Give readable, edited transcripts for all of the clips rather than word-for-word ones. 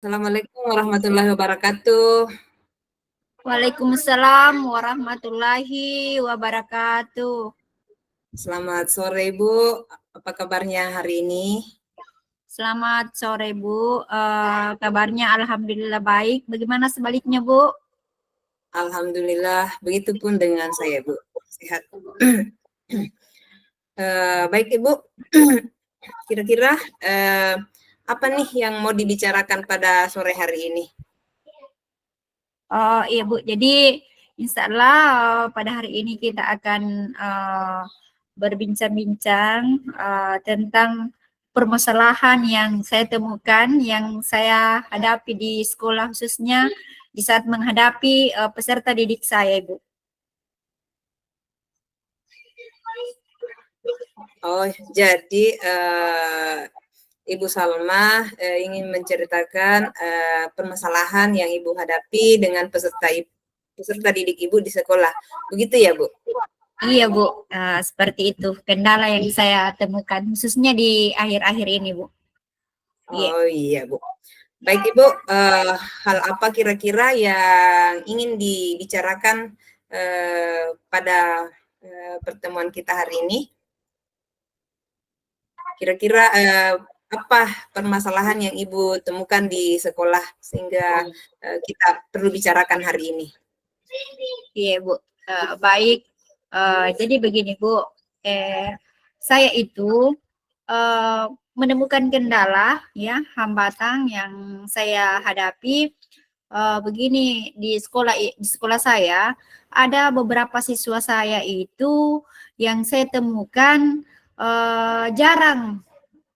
Assalamualaikum warahmatullahi wabarakatuh. Waalaikumsalam warahmatullahi wabarakatuh. Selamat sore, Ibu. Apa kabarnya hari ini? Selamat sore, Bu. Kabarnya alhamdulillah baik. Bagaimana sebaliknya, Bu? Alhamdulillah, begitupun dengan saya, Bu. Sehat. Baik, Ibu. Kira-kira apa nih yang mau dibicarakan pada sore hari ini? Iya, Bu. Jadi, insya Allah pada hari ini kita akan berbincang-bincang tentang permasalahan yang saya temukan, yang saya hadapi di sekolah, khususnya di saat menghadapi peserta didik saya, Bu. Oh, jadi Ibu Salma ingin menceritakan permasalahan yang Ibu hadapi dengan peserta didik Ibu di sekolah. Begitu ya, Bu? Iya, Bu. Seperti itu kendala yang saya temukan, khususnya di akhir-akhir ini, Bu. Iya. Oh iya, Bu. Baik, Ibu, hal apa kira-kira yang ingin dibicarakan pada pertemuan kita hari ini? Kira-kira apa permasalahan yang Ibu temukan di sekolah sehingga kita perlu bicarakan hari ini? Iya, Bu. Baik. Jadi begini, Bu. Saya itu menemukan kendala, ya, hambatan yang saya hadapi. Begini, di sekolah saya ada beberapa siswa saya itu yang saya temukan jarang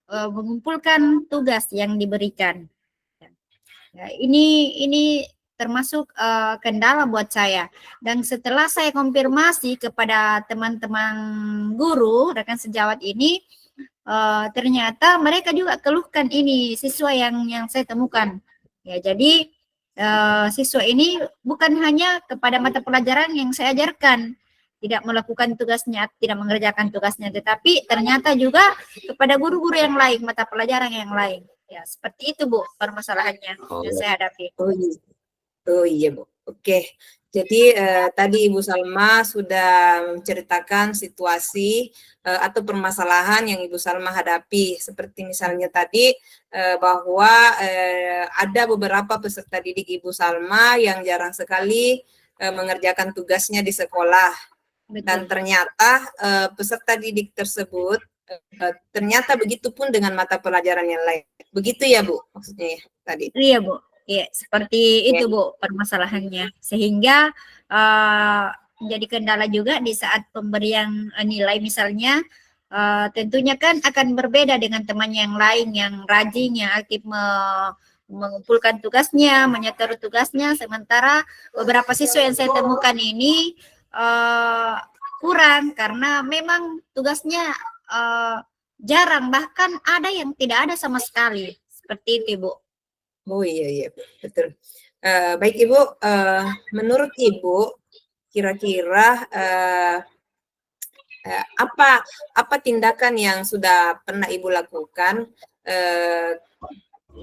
mengumpulkan tugas yang diberikan. Ya, ini termasuk kendala buat saya. Dan setelah saya konfirmasi kepada teman-teman guru, rekan sejawat ini, ternyata mereka juga keluhkan ini siswa yang saya temukan. Ya, jadi siswa ini bukan hanya kepada mata pelajaran yang saya ajarkan, tidak melakukan tugasnya, tidak mengerjakan tugasnya, tetapi ternyata juga kepada guru-guru yang lain, mata pelajaran yang lain. Ya, seperti itu, Bu, permasalahannya yang saya hadapi. Oh iya. Oh iya, Bu. Oke. Jadi tadi Ibu Salma sudah menceritakan situasi atau permasalahan yang Ibu Salma hadapi. Seperti misalnya tadi bahwa ada beberapa peserta didik Ibu Salma yang jarang sekali mengerjakan tugasnya di sekolah. Dan Betul. ternyata peserta didik tersebut ternyata begitu pun dengan mata pelajaran yang lain. Begitu ya, Bu, maksudnya ya, tadi. Iya, Bu. Iya, seperti Ya. itu, Bu, permasalahannya. Sehingga menjadi kendala juga di saat pemberian nilai misalnya, tentunya kan akan berbeda dengan temannya yang lain yang rajin, yang aktif mengumpulkan tugasnya, menyetor tugasnya, sementara beberapa siswa yang saya temukan ini kurang karena memang tugasnya jarang, bahkan ada yang tidak ada sama sekali. Seperti itu, Bu. Oh iya, betul. Baik Ibu, menurut Ibu kira-kira apa tindakan yang sudah pernah Ibu lakukan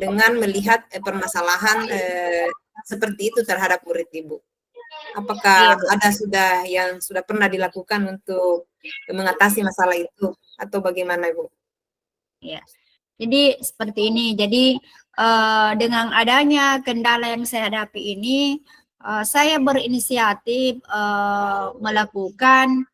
dengan melihat permasalahan seperti itu terhadap murid Ibu? Apakah Iya, Bu. ada yang sudah pernah dilakukan untuk mengatasi masalah itu atau bagaimana Ibu? Ya. Jadi seperti ini. Jadi dengan adanya kendala yang saya hadapi ini, saya berinisiatif melakukan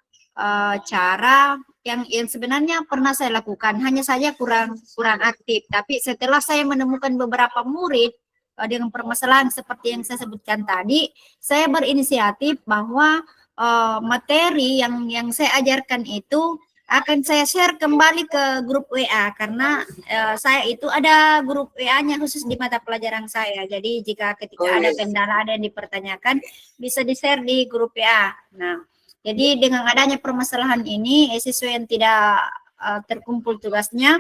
cara yang sebenarnya pernah saya lakukan, hanya saja kurang aktif. Tapi setelah saya menemukan beberapa murid dengan permasalahan seperti yang saya sebutkan tadi, saya berinisiatif bahwa materi yang saya ajarkan itu akan saya share kembali ke grup WA karena saya itu ada grup WA-nya khusus di mata pelajaran saya. Jadi jika ketika ada kendala, ada yang dipertanyakan, bisa di-share di grup WA. Nah, jadi dengan adanya permasalahan ini, siswa yang tidak terkumpul tugasnya,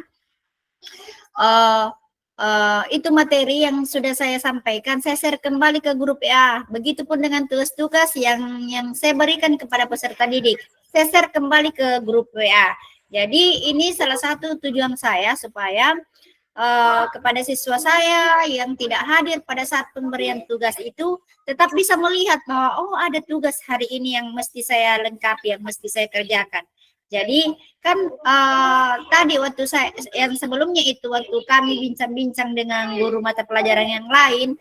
itu materi yang sudah saya sampaikan, saya share kembali ke grup WA. Begitupun dengan tugas-tugas yang saya berikan kepada peserta didik, saya share kembali ke grup WA. Jadi ini salah satu tujuan saya supaya kepada siswa saya yang tidak hadir pada saat pemberian tugas itu tetap bisa melihat bahwa oh ada tugas hari ini yang mesti saya lengkapi, yang mesti saya kerjakan. Jadi kan tadi waktu saya yang sebelumnya itu waktu kami bincang-bincang dengan guru mata pelajaran yang lain,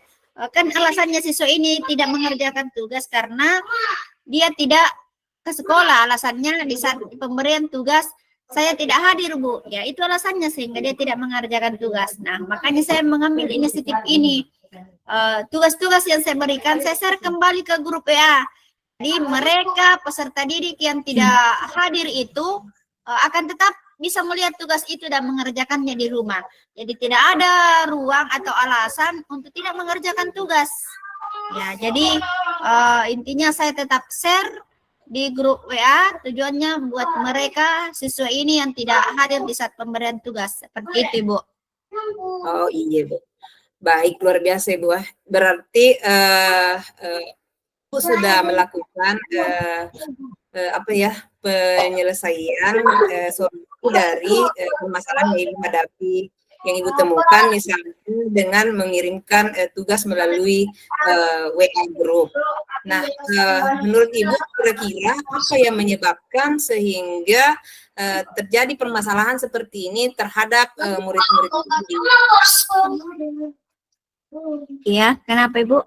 kan alasannya siswa ini tidak mengerjakan tugas karena dia tidak ke sekolah. Alasannya di saat pemberian tugas saya tidak hadir, Bu. Ya, itu alasannya sehingga dia tidak mengerjakan tugas. Nah, makanya saya mengambil inisiatif ini. Tugas-tugas yang saya berikan, saya share kembali ke grup WA. Jadi mereka peserta didik yang tidak hadir itu akan tetap bisa melihat tugas itu dan mengerjakannya di rumah. Jadi tidak ada ruang atau alasan untuk tidak mengerjakan tugas. Ya, jadi intinya saya tetap share di grup WA, tujuannya buat mereka siswa ini yang tidak hadir di saat pemberian tugas. Seperti itu, Bu. Oh iya, Bu. Baik, luar biasa, Bu. Berarti Bu sudah melakukan penyelesaian solusi dari permasalahan yang Ibu hadapi, yang Ibu temukan, misalnya dengan mengirimkan tugas melalui WA group. Nah, menurut Ibu kira-kira apa yang menyebabkan sehingga terjadi permasalahan seperti ini terhadap murid-murid Ibu? Iya, kenapa Ibu?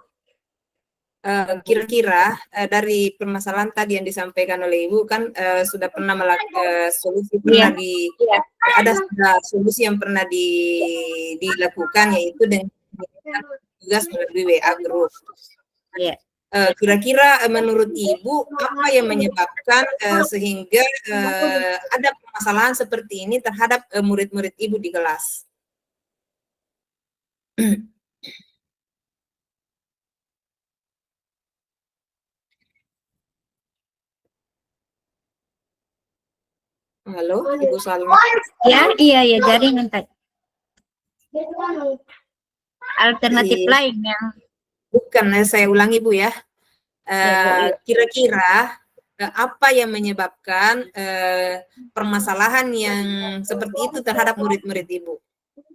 Kira-kira dari permasalahan tadi yang disampaikan oleh Ibu kan sudah pernah melakukan solusi ada solusi yang pernah dilakukan, yaitu dengan tugas melalui WA group. Iya. Kira-kira menurut Ibu apa yang menyebabkan sehingga ada permasalahan seperti ini terhadap murid-murid Ibu di kelas? Halo, Ibu Salma. Iya, jaringan tadi. Alternatif lain yang bukan, saya ulangi Bu ya. Kira-kira apa yang menyebabkan permasalahan yang seperti itu terhadap murid-murid Ibu?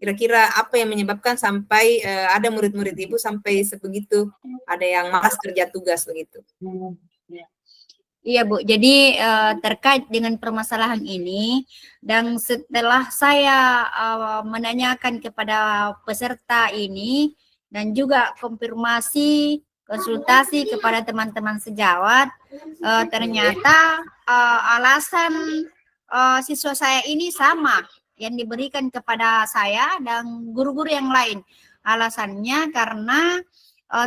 Kira-kira apa yang menyebabkan sampai ada murid-murid Ibu sampai sebegitu, ada yang malas kerja tugas begitu? Iya Bu, jadi terkait dengan permasalahan ini dan setelah saya menanyakan kepada peserta ini dan juga konfirmasi konsultasi kepada teman-teman sejawat, ternyata alasan siswa saya ini sama yang diberikan kepada saya dan guru-guru yang lain. Alasannya karena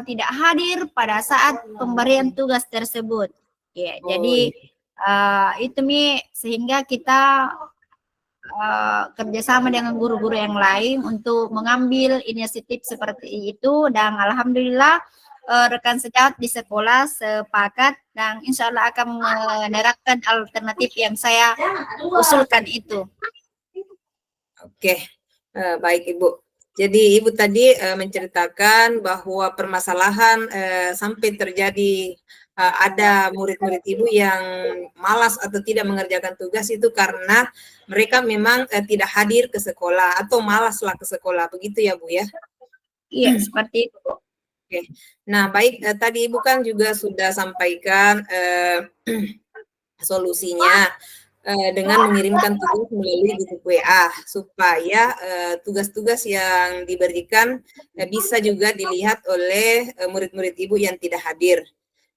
tidak hadir pada saat pemberian tugas tersebut. Ya, jadi itu Mi, sehingga kita kerjasama dengan guru-guru yang lain untuk mengambil inisiatif seperti itu, dan alhamdulillah rekan sejawat di sekolah sepakat dan insya Allah akan menerapkan alternatif yang saya usulkan itu. Oke, baik Ibu. Jadi Ibu tadi menceritakan bahwa permasalahan sampai terjadi ada murid-murid Ibu yang malas atau tidak mengerjakan tugas itu karena mereka memang tidak hadir ke sekolah atau malaslah ke sekolah, begitu ya Bu ya? Iya, seperti itu. Oke. Nah, baik, tadi Ibu kan juga sudah sampaikan solusinya dengan mengirimkan tugas melalui grup WA supaya tugas-tugas yang diberikan bisa juga dilihat oleh murid-murid Ibu yang tidak hadir.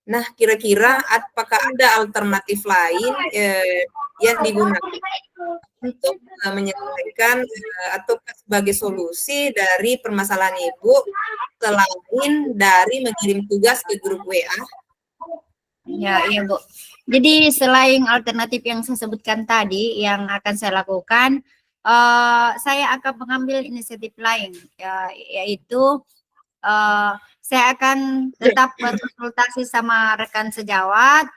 Nah, kira-kira apakah ada alternatif lain yang digunakan untuk menyelesaikan atau sebagai solusi dari permasalahan Ibu selain dari mengirim tugas ke grup WA? Ya, iya Bu. Jadi selain alternatif yang saya sebutkan tadi yang akan saya lakukan, saya akan mengambil inisiatif lain, yaitu saya akan tetap berkonsultasi sama rekan sejawat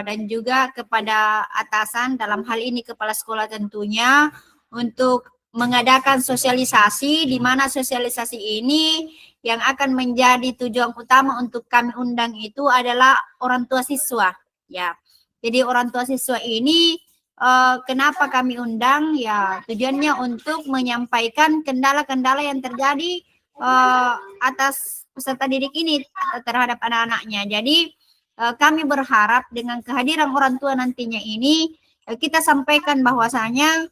dan juga kepada atasan, dalam hal ini kepala sekolah tentunya, untuk mengadakan sosialisasi, di mana sosialisasi ini yang akan menjadi tujuan utama untuk kami undang itu adalah orang tua siswa. Ya, jadi orang tua siswa ini kenapa kami undang? Ya, tujuannya untuk menyampaikan kendala-kendala yang terjadi atas peserta didik ini terhadap anak-anaknya. Jadi kami berharap dengan kehadiran orang tua nantinya ini kita sampaikan bahwasanya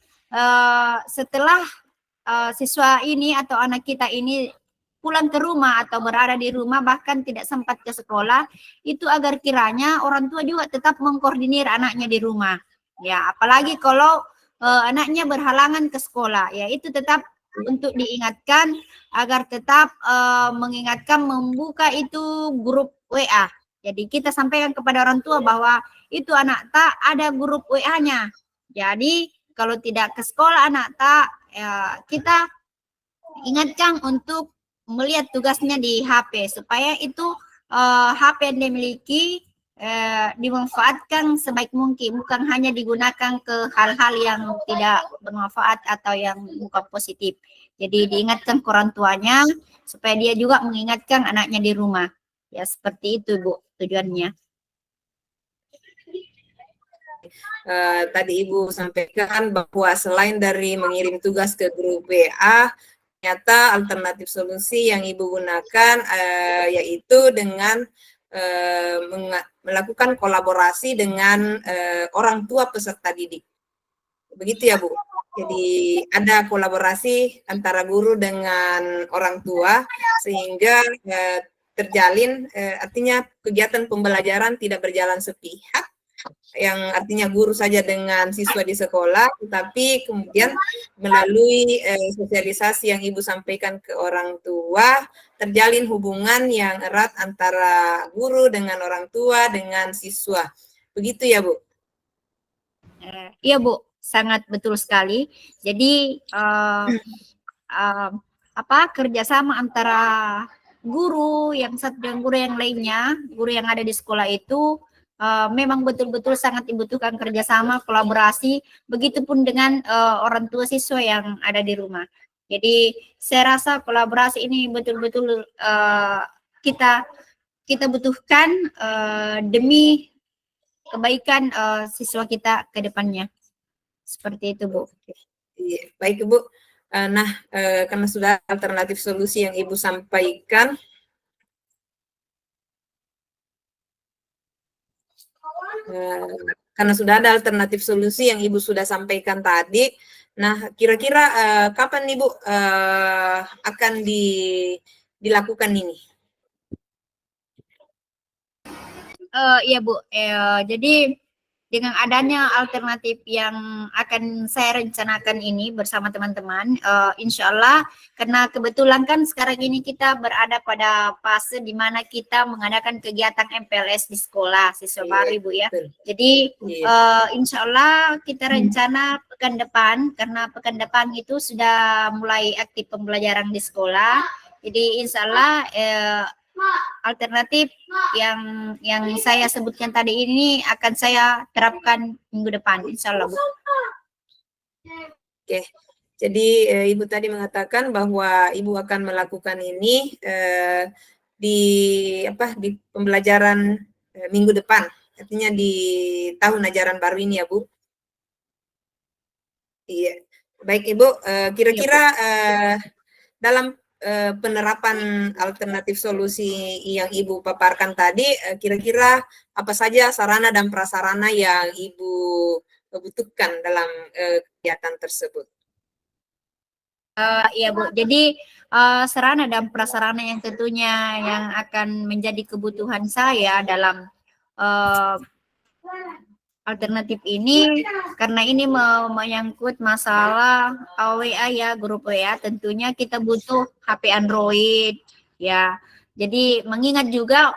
setelah siswa ini atau anak kita ini pulang ke rumah atau berada di rumah bahkan tidak sempat ke sekolah, itu agar kiranya orang tua juga tetap mengkoordinir anaknya di rumah. Ya, apalagi kalau anaknya berhalangan ke sekolah, ya itu tetap untuk diingatkan agar tetap mengingatkan membuka itu grup WA. Jadi kita sampaikan kepada orang tua bahwa itu anak tak ada grup WA-nya. Jadi kalau tidak ke sekolah anak tak, ya kita ingatkan untuk melihat tugasnya di HP supaya itu HP yang dimiliki dimanfaatkan sebaik mungkin, bukan hanya digunakan ke hal-hal yang tidak bermanfaat atau yang bukan positif. Jadi diingatkan ke orang tuanya supaya dia juga mengingatkan anaknya di rumah. Ya seperti itu Bu tujuannya. Tadi Ibu sampaikan bahwa selain dari mengirim tugas ke grup WA, ternyata alternatif solusi yang Ibu gunakan yaitu dengan melakukan kolaborasi dengan orang tua peserta didik. Begitu ya Bu? Jadi ada kolaborasi antara guru dengan orang tua sehingga terjalin, artinya kegiatan pembelajaran tidak berjalan sepihak, yang artinya guru saja dengan siswa di sekolah, tetapi kemudian melalui sosialisasi yang Ibu sampaikan ke orang tua, terjalin hubungan yang erat antara guru dengan orang tua dengan siswa. Begitu ya Bu? Iya Bu, sangat betul sekali. Jadi kerjasama antara guru yang satu dan guru yang lainnya, guru yang ada di sekolah itu memang betul-betul sangat dibutuhkan kerjasama, kolaborasi, begitupun dengan orang tua siswa yang ada di rumah. Jadi saya rasa kolaborasi ini betul-betul kita butuhkan demi kebaikan siswa kita ke depannya. Seperti itu Bu. Iya, baik Ibu. Nah, karena sudah alternatif solusi yang Ibu sampaikan, karena sudah ada alternatif solusi yang Ibu sudah sampaikan tadi, nah kira-kira kapan Ibu akan dilakukan ini? Iya Bu, jadi dengan adanya alternatif yang akan saya rencanakan ini bersama teman-teman, insya Allah, karena kebetulan kan sekarang ini kita berada pada fase di mana kita mengadakan kegiatan MPLS di sekolah siswa baru Bu ya. Jadi insya Allah kita rencana pekan depan, karena pekan depan itu sudah mulai aktif pembelajaran di sekolah. Jadi insya Allah alternatif yang saya sebutkan tadi ini akan saya terapkan minggu depan, insya Allah Bu. Oke, jadi Ibu tadi mengatakan bahwa Ibu akan melakukan ini di pembelajaran minggu depan, artinya di tahun ajaran baru ini ya Bu. Iya, baik Ibu, kira-kira dalam penerapan alternatif solusi yang Ibu paparkan tadi, kira-kira apa saja sarana dan prasarana yang Ibu butuhkan dalam kegiatan tersebut? Iya Bu, jadi sarana dan prasarana yang tentunya yang akan menjadi kebutuhan saya dalam alternatif ini, karena ini menyangkut masalah WA ya, grup WA, tentunya kita butuh HP Android ya. Jadi mengingat juga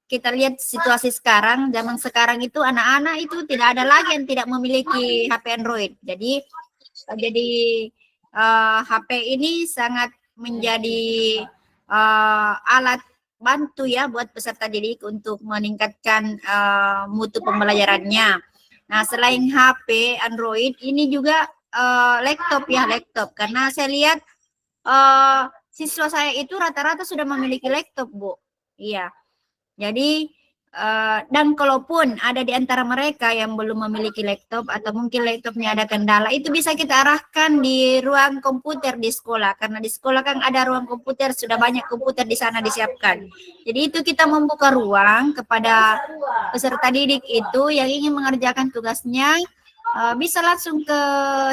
kita lihat situasi sekarang, zaman sekarang itu anak-anak itu tidak ada lagi yang tidak memiliki HP Android. Jadi HP ini sangat menjadi alat bantu ya buat peserta didik untuk meningkatkan mutu pembelajarannya. Nah, selain HP Android, ini juga laptop, karena saya lihat siswa saya itu rata-rata sudah memiliki laptop Bu. Iya. Jadi dan kalaupun ada di antara mereka yang belum memiliki laptop atau mungkin laptopnya ada kendala, itu bisa kita arahkan di ruang komputer di sekolah. Karena di sekolah kan ada ruang komputer, sudah banyak komputer di sana disiapkan. Jadi itu kita membuka ruang kepada peserta didik itu yang ingin mengerjakan tugasnya, bisa langsung ke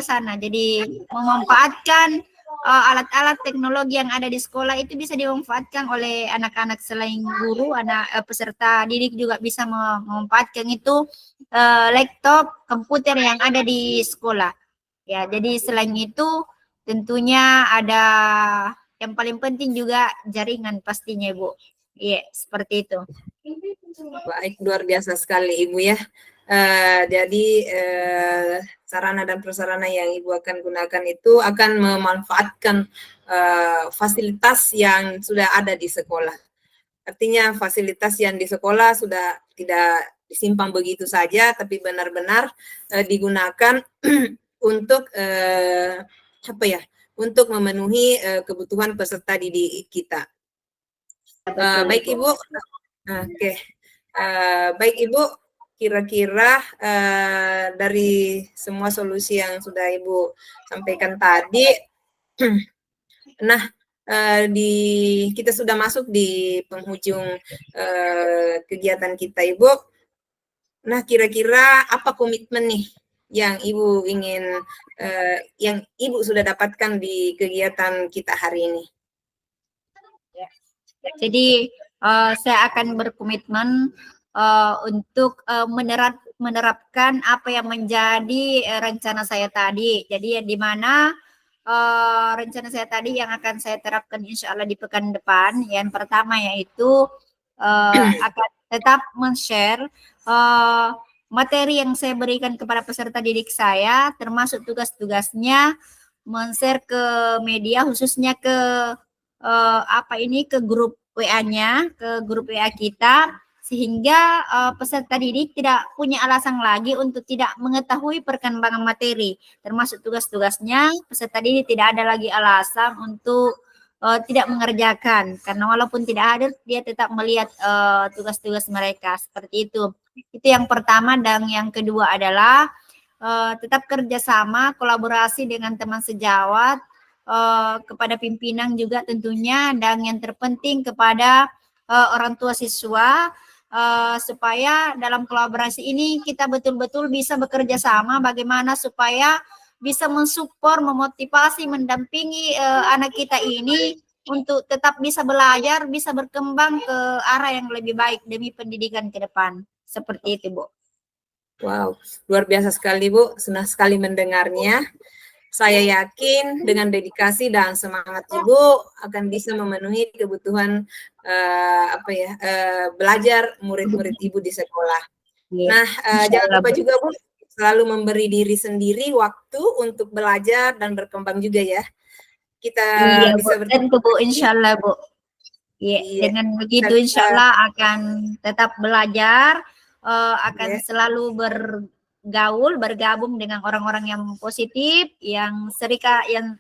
sana. Jadi memanfaatkan alat-alat teknologi yang ada di sekolah itu bisa dimanfaatkan oleh anak-anak selain guru, peserta didik juga bisa memanfaatkan itu laptop, komputer yang ada di sekolah. Ya, jadi selain itu tentunya ada yang paling penting juga jaringan pastinya, Bu. Iya, seperti itu. Baik, luar biasa sekali Ibu ya. Jadi sarana dan prasarana yang Ibu akan gunakan itu akan memanfaatkan fasilitas yang sudah ada di sekolah. Artinya fasilitas yang di sekolah sudah tidak disimpan begitu saja, tapi benar-benar digunakan untuk apa ya? Untuk memenuhi kebutuhan peserta didik kita. Baik Ibu. Oke. Baik Ibu, kira-kira dari semua solusi yang sudah Ibu sampaikan tadi, nah kita sudah masuk di penghujung kegiatan kita Ibu. Nah kira-kira apa komitmen nih yang Ibu ingin, yang Ibu sudah dapatkan di kegiatan kita hari ini? Jadi saya akan berkomitmen untuk menerapkan apa yang menjadi rencana saya tadi. Jadi di mana rencana saya tadi yang akan saya terapkan insya Allah di pekan depan. Yang pertama yaitu akan tetap men-share materi yang saya berikan kepada peserta didik saya, termasuk tugas-tugasnya, men-share ke media, khususnya ke ke grup WA-nya, ke grup WA kita, sehingga peserta didik tidak punya alasan lagi untuk tidak mengetahui perkembangan materi, termasuk tugas-tugasnya. Peserta didik tidak ada lagi alasan untuk tidak mengerjakan, karena walaupun tidak hadir, dia tetap melihat tugas-tugas mereka, seperti itu. Itu yang pertama. Dan yang kedua adalah tetap kerjasama, kolaborasi dengan teman sejawat, kepada pimpinan juga tentunya, dan yang terpenting kepada orang tua siswa, supaya dalam kolaborasi ini kita betul-betul bisa bekerja sama bagaimana supaya bisa mensupport, memotivasi, mendampingi anak kita ini untuk tetap bisa belajar, bisa berkembang ke arah yang lebih baik demi pendidikan ke depan. Seperti itu, Bu. Wow, luar biasa sekali Bu, senang sekali mendengarnya. Saya yakin dengan dedikasi dan semangat Ibu akan bisa memenuhi kebutuhan belajar murid-murid Ibu di sekolah. Nah, jangan lupa juga Bu, selalu memberi diri sendiri waktu untuk belajar dan berkembang juga ya. Kita bisa tentu Bu, insya Allah Bu. Iya, dengan begitu insya Allah akan tetap belajar, akan selalu bergabung dengan orang-orang yang positif, yang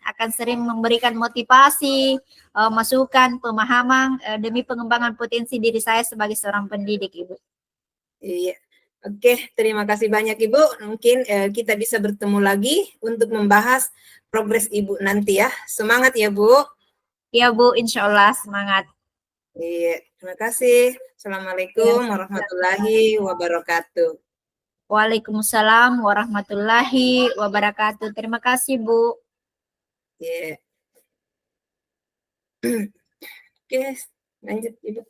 akan sering memberikan motivasi, masukan, pemahaman demi pengembangan potensi diri saya sebagai seorang pendidik, Ibu. Iya. Oke, terima kasih banyak Ibu. Mungkin kita bisa bertemu lagi untuk membahas progres Ibu nanti ya. Semangat ya Bu. Iya Bu, insya Allah semangat. Iya, terima kasih. Assalamualaikum warahmatullahi wabarakatuh. Waalaikumsalam warahmatullahi wabarakatuh. Terima kasih, Bu. Yeah. Oke, lanjut Ibu.